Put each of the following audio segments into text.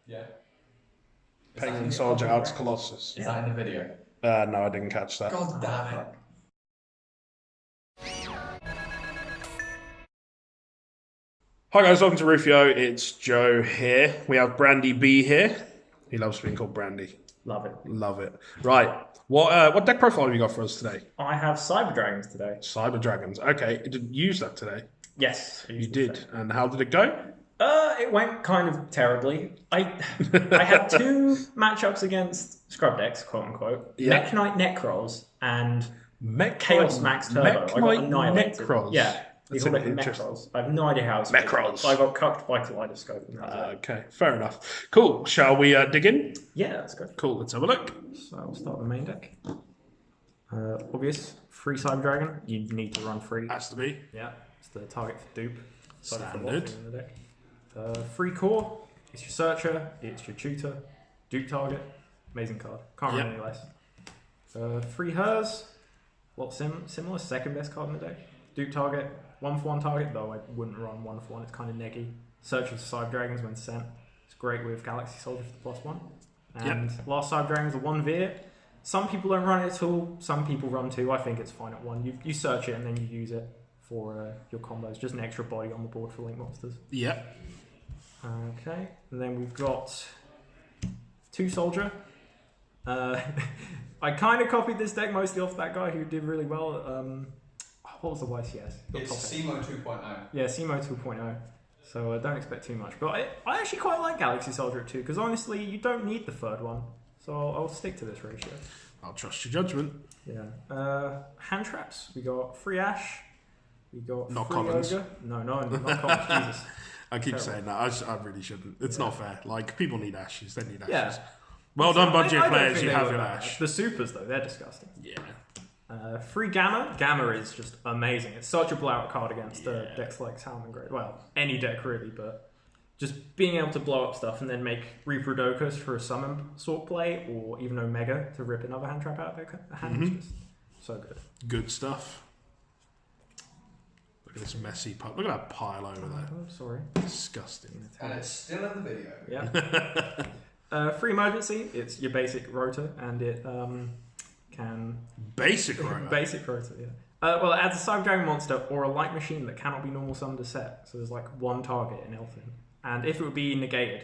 Yeah. Penguin Soldier out to Colossus. Is that in the video? No, I didn't catch that. God damn it. Hi guys, welcome to Rufio. It's Joe here. We have Brandy B here. He loves being called Brandy. Love it. Love it. Right. What deck profile have you got for us today? I have Cyber Dragons today. Cyber Dragons. Okay. Did you use that today? Yes. You did. And how did it go? It went kind of terribly. I had two matchups against scrub decks, quote unquote. Yeah. Mekk-Knight Necrolls and Mekk-Knight Chaos Max Turbo. I got Mekk-Knight annihilated. Necrolls. Yeah. They That's call it interesting. Necrolls. I have no idea how it's Necrolls. I got cucked by Kaleidoscope. And that was it. Okay. Fair enough. Cool. Shall we dig in? Yeah, that's good. Cool. Let's have a look. So I'll start with the main deck. Obvious. Free Cyber Dragon. You need to run free. Has to be. Yeah. It's the target for dupe. Standard. In the deck. Free core, it's your searcher, it's your tutor, dupe target, amazing card. Can't run any less. Free hers, lot similar, second best card in the deck. Dupe target, 1/1 target, though I wouldn't run 1/1, it's kind of neggy. Searcher for Cyber Dragons when sent. It's great with Galaxy Soldier for the +1. And last Cyber Dragons, the 1 Veer. Some people don't run it at all, some people run 2. I think it's fine at 1. You search it and then you use it for your combos. Just an extra body on the board for link monsters. Yeah. Okay, and then we've got 2 Soldier. I kind of copied this deck mostly off that guy who did really well. What was the YCS? It's Simo 2.0. Yeah, Simo 2.0. So don't expect too much. But I actually quite like Galaxy Soldier at 2 because honestly, you don't need the third one. So I'll stick to this ratio. I'll trust your judgment. Yeah. Hand traps. We got free Ash. We got Not free commons. Ogre. No, not commons. Jesus. I keep Terrible. saying that. I really shouldn't. It's not fair. Like, people need ashes. They need ashes. Yeah. Well done, budget I don't players. think You they have were your bad. ash. The supers, though, they're disgusting. Yeah. Free Gamma. Gamma is just amazing. It's such a blowout card against decks like Salmon Grade. Well, any deck really, but just being able to blow up stuff and then make Reproducus for a summon sort play, or even Omega to rip another hand trap out of their hand is just so good. Good stuff. Look at this messy pup. Look at that pile over there. Oh, sorry. Disgusting. And it's still in the video. Yeah. Free Emergency. It's your basic rotor, and it can... Basic rotor? Basic rotor, yeah. Well, it adds a Cyber Dragon monster or a light machine that cannot be normal summoned to set. So there's like one target in Elfin. And if it would be negated,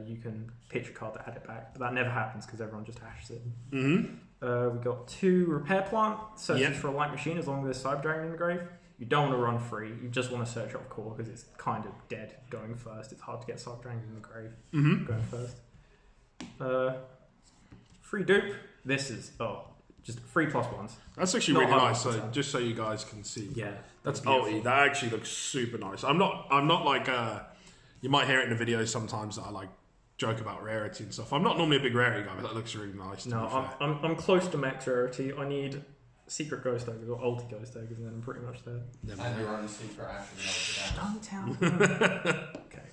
you can pitch a card to add it back. But that never happens because everyone just hashes it. Mm-hmm. We've got 2 Repair Plant. Searches for a light machine as long as there's Cyber Dragon in the grave. You don't want to run free. You just want to search off core because it's kind of dead going first. It's hard to get Cyber Dragon in the grave going first. Free dupe. This is just free +1s. That's actually Not really hard nice. to So tell. just so you guys can see. Yeah, That's beautiful. That actually looks super nice. I'm not like you might hear it in the videos sometimes that I like joke about rarity and stuff. I'm not normally a big rarity guy, but that looks really nice. No, I'm close to max rarity. I need secret ghost ogres or ulti ghost ogres, and then I'm pretty much there. And your own secret ashes. Don't tell me. Okay.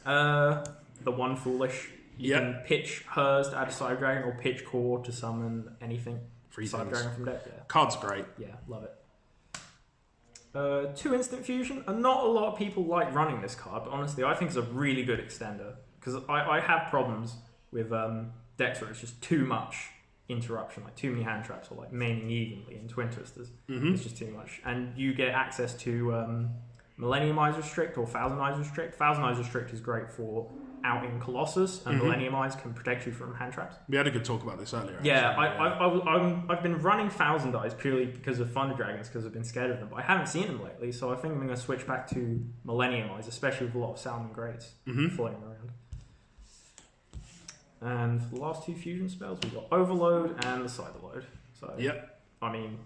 The one foolish. You can pitch hers to add a Cyber Dragon, or pitch core to summon anything. Free Cyber things. Dragon from deck. Yeah. Card's great. Yeah, love it. 2 Instant Fusion, and not a lot of people like running this card, but honestly, I think it's a really good extender because I have problems with decks where it's just too much interruption, like too many hand traps, or like maining evenly in Twin Twisters. It's just too much, and you get access to Millennium Eyes Restrict or Thousand Eyes Restrict. Thousand Eyes Restrict is great for out in Colossus, and Millennium Eyes can protect you from hand traps. We had a good talk about this earlier. Yeah, actually. I've been running Thousand Eyes purely because of Thunder Dragons, because I've been scared of them, but I haven't seen them lately, so I think I'm going to switch back to Millennium Eyes, especially with a lot of Salmon Grades floating around. And for the last 2 fusion spells, we've got Overload and the Cyberload. So, I mean,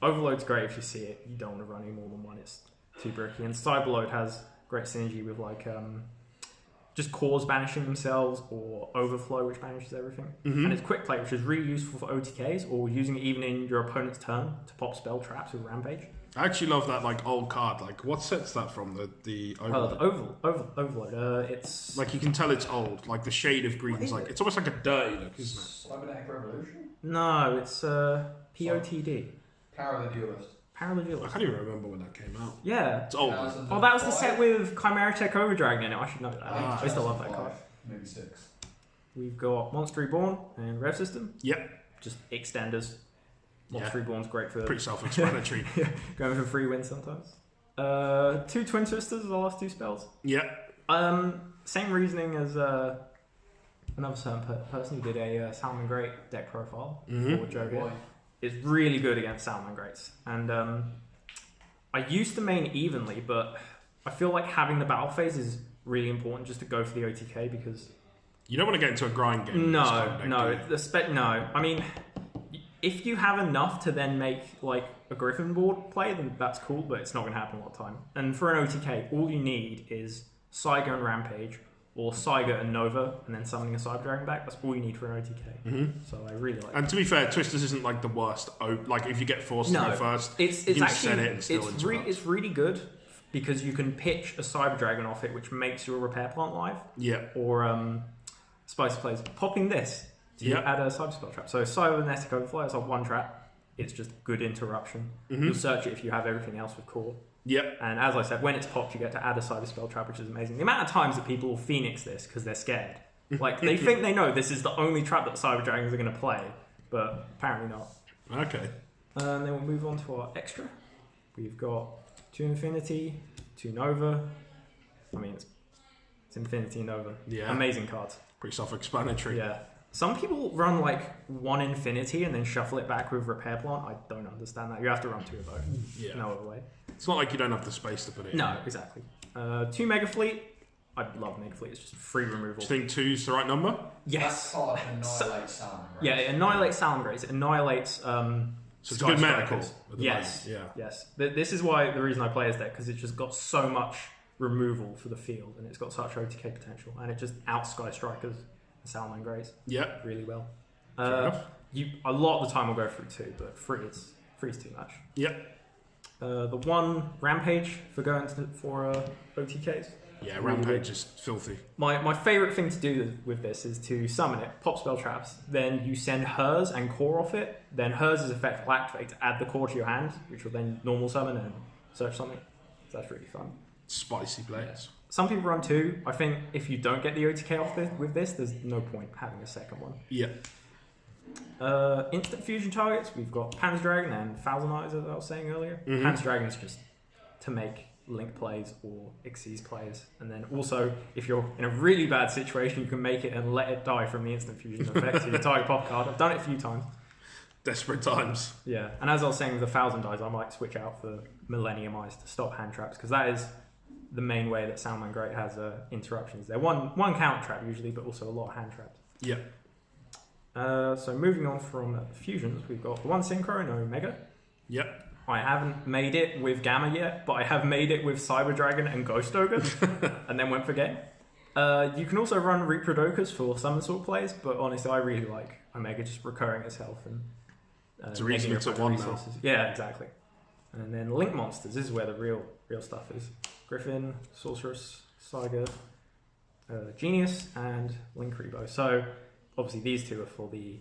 Overload's great if you see it. You don't want to run any more than one, it's too bricky. And Cyberload has great synergy with like just cores banishing themselves, or Overflow, which banishes everything. And it's quick play, which is really useful for OTKs, or using it even in your opponent's turn to pop spell traps with Rampage. I actually love that like old card. Like, what sets that from? The Overload? Overload. It's like you can tell it's old. Like the shade of green is like it's almost like a dirty look, isn't it? Cybernetic Revolution? no, it's POTD. Power of the Duelist. Power of the I Duelist. can't even remember when that came out. Yeah. It's old. Oh, that was the set with Chimera Tech Overdragon in it. I should know that. I used to love that card. Maybe 6. we've got Monster Reborn and Rev System. Yep. Just extenders. Monster Reborn's great for pretty self-explanatory. going for free wins sometimes. 2 Twin Twisters are the last 2 spells. Yep. Same reasoning as another certain person who did a Salmon Great deck profile for Joe here. It's really good against Salmon Greats. And I used to main evenly, but I feel like having the battle phase is really important just to go for the OTK because... You don't want to get into a grind game. No. I mean, if you have enough to then make like a Griffin board play, then that's cool, but it's not going to happen a lot of time. And for an OTK, all you need is Saiga and Rampage, or Saiga and Nova, and then summoning a Cyber Dragon back. That's all you need for an OTK. So I really like. And to be fair, Twisters isn't like the worst. Like if you get forced to go first, it's you can actually set it and still it's really good because you can pitch a Cyber Dragon off it, which makes your Repair Plant live. Yeah. Or Spicy Plays popping this to add a Cyber Spell Trap. So Cybernetic Overflow is like 1 trap. It's just good interruption. You'll search it if you have everything else with core. Yep. And as I said, when it's popped, you get to add a Cyber Spell Trap, which is amazing. The amount of times that people will Phoenix this because they're scared. Like, they think they know this is the only trap that Cyber Dragons are going to play, but apparently not. Okay. And then we'll move on to our extra. We've got 2 Infinity, 2 Nova. I mean, it's Infinity Nova. Yeah. Amazing cards. Pretty self-explanatory. Yeah. Some people run like 1 Infinity and then shuffle it back with Repair Plant. I don't understand that. You have to run 2 of both. Yeah. No other way. It's not like you don't have the space to put it in. No, exactly. 2 Mega Fleet. I love Mega Fleet. It's just free removal. Do you think 2's the right number? Yes. That card annihilates Salmon Great. Yeah, it annihilates Salmon Greats. It annihilates So it's Sky good Strikers. medical. at the Yes. moment. Yeah. Yes. This is why the reason I play this deck, because it's just got so much removal for the field and it's got such OTK potential and it just out Sky Strikers and Salmon Greats Yep. really well. Fair enough. A lot of the time will go through 2, but 3's too much. Yep. The 1 Rampage for going for OTKs. Yeah, Really Rampage good. is filthy. My favourite thing to do with this is to summon it, pop spell traps, then you send hers and core off it, then hers is effect will activate to add the core to your hand, which will then normal summon and search something. So that's really fun. Spicy blades. Some people run 2. I think if you don't get the OTK off with this, there's no point having a second one. Yeah. Instant fusion targets, we've got Panzer Dragon and Thousand Eyes, as I was saying earlier. Panzer Dragon is just to make Link plays or Xyz plays. And then also, if you're in a really bad situation, you can make it and let it die from the instant fusion effect. So you target pop card. I've done it a few times. Desperate times. Yeah, and as I was saying with the 1,000 Eyes, I might switch out for Millennium Eyes to stop hand traps, because that is the main way that Salmon Great has interruptions. They're one counter trap usually, but also a lot of hand traps. Yeah. So moving on from fusions, we've got the 1 Synchro and Omega. Yep. I haven't made it with Gamma yet, but I have made it with Cyber Dragon and Ghost Ogre, and then went for game. You can also run Reprodokas for summon sort plays, but honestly, I really like Omega just recurring its health and It's a reason it's at 1 now. Yeah, exactly. And then Link Monsters, this is where the real stuff is. Griffin, Sorceress, Saiga, Genius, and Link Rebo. So obviously these 2 are for the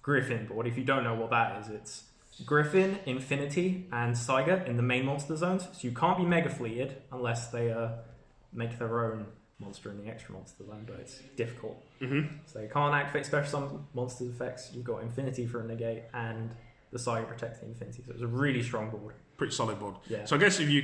Griffin board. If you don't know what that is, it's Griffin, Infinity, and Saiga in the main monster zones. So you can't be Mega Fleeted unless they make their own monster in the extra monster zone, but it's difficult. So you can't activate special summon monsters effects. You've got Infinity for a negate, and the Saiga protects the Infinity. So it's a really strong board. Pretty solid board. Yeah. So I guess if you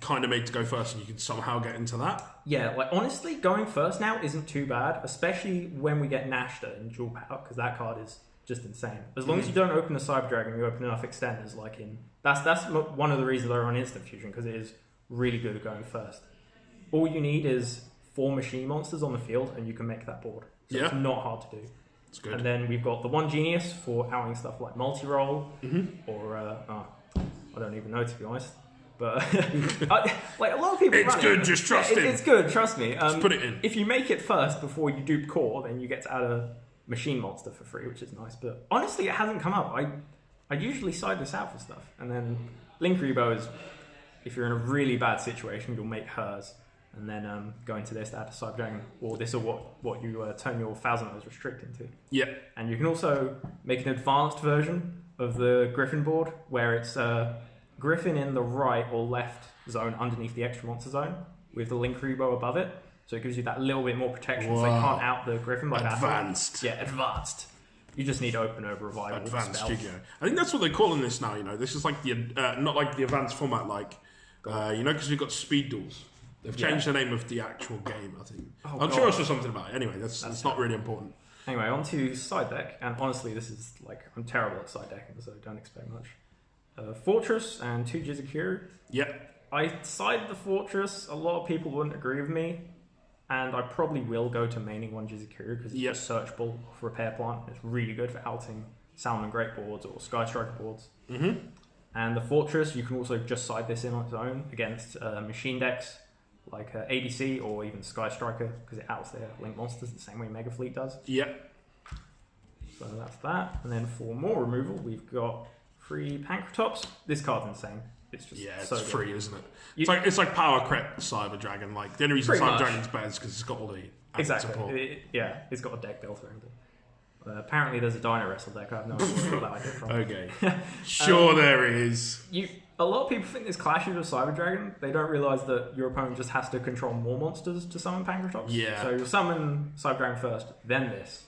kind of made to go first and you can somehow get into that. Yeah, like honestly, going first now isn't too bad, especially when we get Nashta in dual power, because that card is just insane. As long as you don't open a Cyber Dragon, you open enough extenders. Like that's one of the reasons I run Instant Fusion, because it is really good at going first. All you need is 4 machine monsters on the field, and you can make that board. So it's not hard to do. It's good. And then we've got the 1 Genius for outing stuff like multi-roll, or I don't even know, to be honest. But like a lot of people, It's good. Just trust him. It's good. Trust me. Just put it in. If you make it first before you dupe core, then you get to add a machine monster for free, which is nice. But honestly, it hasn't come up. I usually side this out for stuff, and then Link Rebo is, if you're in a really bad situation, you'll make hers, and then go into this to add a Cyber Dragon, or this is what you turn your 1,000 Eyes restrict into. Yeah. And you can also make an advanced version of the Griffin board, where it's Griffin in the right or left zone underneath the extra monster zone, with the Link Rebo above it. So it gives you that little bit more protection. So they Wow. can't out the Griffin by Advanced. Yeah, advanced. You just need to open a revival. Advanced spell. Yu-Gi-Oh! I think that's what they're calling this now. This is like the not like the advanced format, like because we've got speed duels. They've changed the name of the actual game. I think. I'm sure I saw something about it. Anyway, that's not really important. Anyway, on to side deck, and honestly, this is I'm terrible at side decking, so don't expect much. Fortress and 2 Jizakuru. Yep. I side the Fortress. A lot of people wouldn't agree with me, and I probably will go to maining 1 Jizakuru because it's just searchable for Repair Plant. It's really good for outing Salmon Great boards or Sky Striker boards. Mm-hmm. And the Fortress, you can also just side this in on its own against machine decks like ADC or even Sky Striker because it outs their Link monsters the same way Mega Fleet does. Yep. So that's that. And then for more removal, we've got 3 Pancratops. This card's insane. It's just It's so free, good. isn't it? It's like Power Cret Cyber Dragon. Like the only reason Pretty Cyber much. Dragon's better is because it's got all the added support. It's got a deck built around it. Apparently there's a Dino Wrestle deck. I have no idea where that idea from. Okay. Sure there is. A lot of people think this clashes with Cyber Dragon. They don't realise that your opponent just has to control more monsters to summon Pancratops. Yeah. So you'll summon Cyber Dragon first, then this,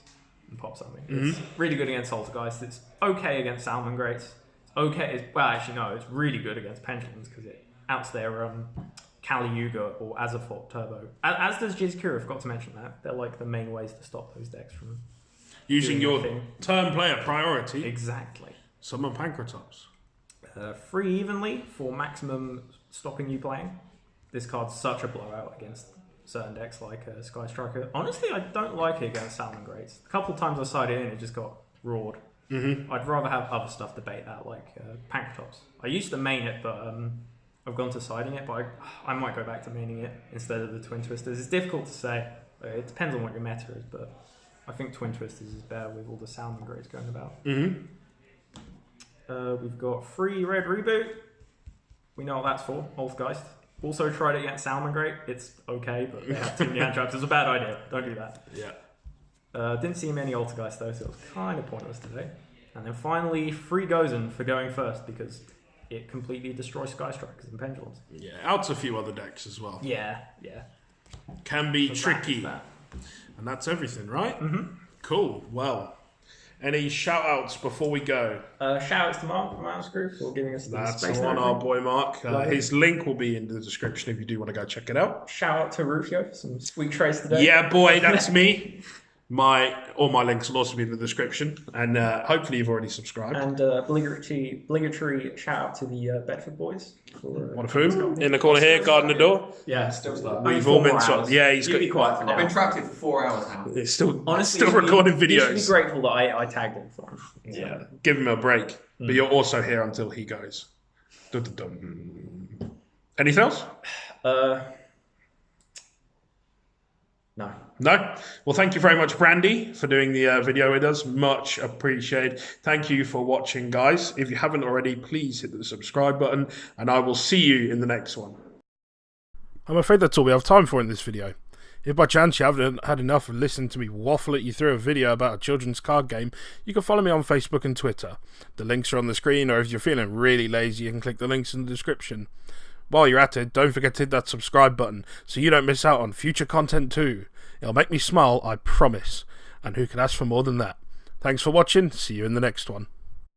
and pop something. It's really good against Altergeist. It's okay against Salmon Greats. It's really good against Pendulums because it outs their Kali Yuga or Azafort Turbo. As does Jizkira, I forgot to mention that. They're like the main ways to stop those decks from Using doing your nothing. turn player priority. Exactly. Summon Pancratops. 3 evenly for maximum stopping you playing. This card's such a blowout against certain decks like Sky Striker. Honestly, I don't like it against Salmon Greats. A couple of times I sided in, it just got roared. Mm-hmm. I'd rather have other stuff to bait that, like Pancratops. I used to main it, but I've gone to siding it, but I might go back to maining it instead of the Twin Twisters. It's difficult to say. It depends on what your meta is, but I think Twin Twisters is better with all the Salmon Greats going about. Mm-hmm. We've got 3 Red Reboot. We know what that's for. Altergeist. Also tried it against Salmon Great. It's okay, but they have too many hand traps. It's a bad idea. Don't do that. Yeah. Didn't see many Altergeist though, so it was kind of pointless today. And then finally, 3 Gozen for going first because it completely destroys Sky Strikers and Pendulums. Yeah. Outs a few other decks as well. Yeah. Can be So tricky. that. And that's everything, right? Mm-hmm. Cool. Well, any shout outs before we go? Shout outs to Mark from Manascrew for giving us the That's space. the one, and our everything. boy Mark. Lovely. His link will be in the description if you do want to go check it out. Shout out to Rufio for some sweet trays today. Yeah, boy, that's me. All my links will also be in the description, and hopefully you've already subscribed. And obligatory shout out to the Bedford boys. For, One of whom in the corner here, guarding the door. Yeah, Still stuck. We've all been told. Yeah, he's You be quiet for I've now. been trapped here for 4 hours now. He's still Honestly, still recording You should be videos. grateful that I tagged him for him. Yeah, give him a break. But you're also here until he goes. Dun-dun-dun. Anything else? No. No? Well, thank you very much, Brandy, for doing the video with us. Much appreciated. Thank you for watching, guys. If you haven't already, please hit the subscribe button, and I will see you in the next one. I'm afraid that's all we have time for in this video. If by chance you haven't had enough of listening to me waffle at you through a video about a children's card game, you can follow me on Facebook and Twitter. The links are on the screen, or if you're feeling really lazy, you can click the links in the description. While you're at it, don't forget to hit that subscribe button so you don't miss out on future content too. It'll make me smile, I promise. And who can ask for more than that? Thanks for watching, see you in the next one.